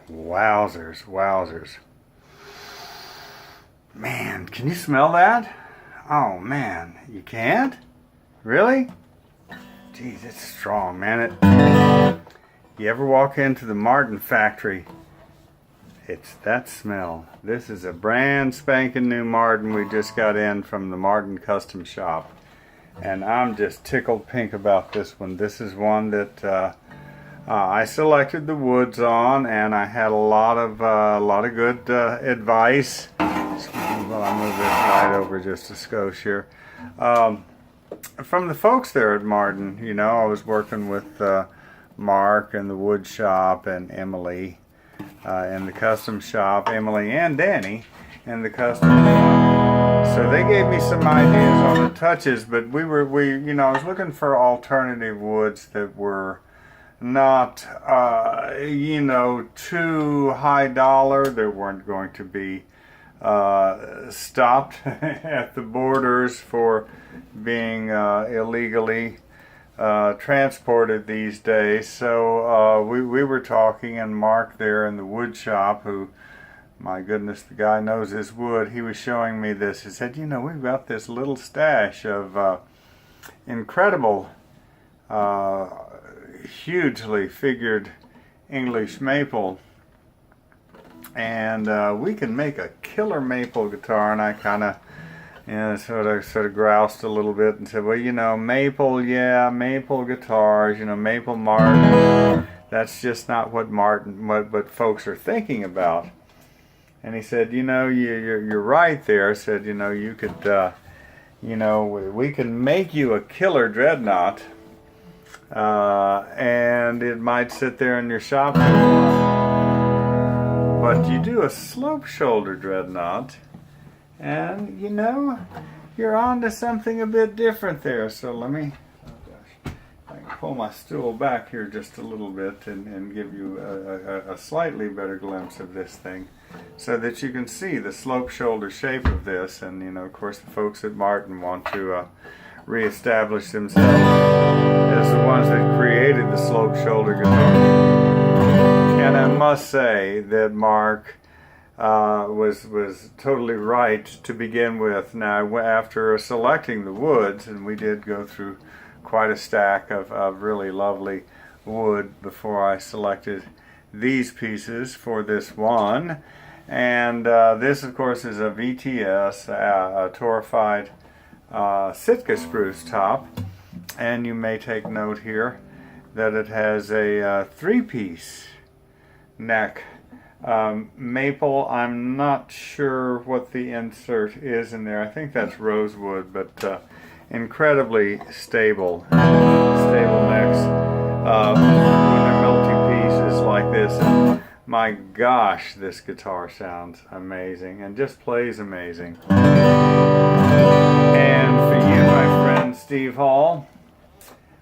Wowzers, wowzers. Man, can you smell that? Oh man, you can't? Really? Geez, it's strong, man. You ever walk into the Martin factory? It's that smell. This is a brand spanking new Martin we just got in from the Martin Custom Shop. And I'm just tickled pink about this one. This is one that I selected the woods on, and I had a lot of good advice. Excuse me while I move this light over just a skosh here. From the folks there at Martin. You know, I was working with Mark and the wood shop and Emily in the custom shop, Emily and Danny in the custom shop. So they gave me some ideas on the touches, but you know, I was looking for alternative woods that were not you know, too high dollar. They weren't going to be stopped at the borders for being illegally transported these days. So we were talking, and Mark there in the wood shop, who, my goodness, the guy knows his wood, he was showing me this. He said, you know, we've got this little stash of incredible, hugely figured English maple, and we can make a killer maple guitar. And I kind of, you know, sort of groused a little bit and said, well, you know, maple, yeah, maple guitars, you know, maple Martin, that's just not what what folks are thinking about. And he said, you know, you're right there. I said, you know, you could, you know, we can make you a killer dreadnought, and it might sit there in your shop, but you do a slope shoulder dreadnought, and you know, you're on to something a bit different there. So let me, oh gosh, I can pull my stool back here just a little bit and give you a slightly better glimpse of this thing, so that you can see the slope shoulder shape of this. And you know, of course, the folks at Martin want to reestablish themselves as the ones that created the slope shoulder guitar. And I must say that Mark was totally right to begin with. Now, after selecting the woods, and we did go through quite a stack of really lovely wood before I selected these pieces for this one. And this, of course, is a VTS, a torrefied Sitka spruce top. And you may take note here that it has a three-piece neck. Maple, I'm not sure what the insert is in there. I think that's rosewood, but incredibly stable necks when they're multi-pieces like this. And my gosh, this guitar sounds amazing and just plays amazing. And for you, my friend Steve Hall,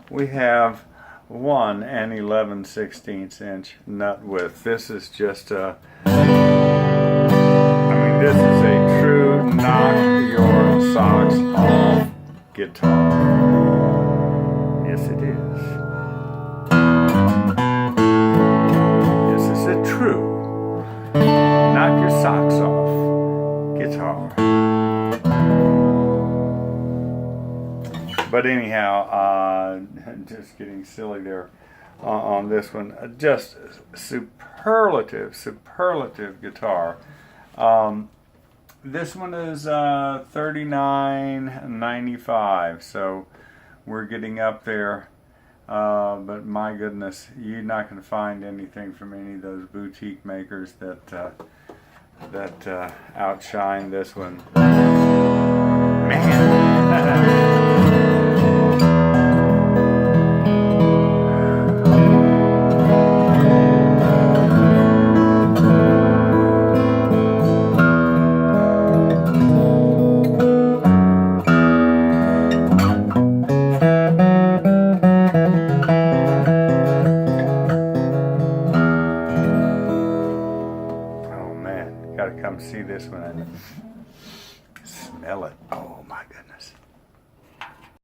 we have 1 11/16 inch nut width. This is just a, I mean, this is a true knock your socks off guitar. Yes, it is. This is a true knock your socks off guitar. But anyhow, just getting silly there on this one. Just superlative guitar. This one is $39.95, so we're getting up there. But my goodness, you're not going to find anything from any of those boutique makers that outshine this one. Man. Gotta come see this one and smell it. Oh my goodness.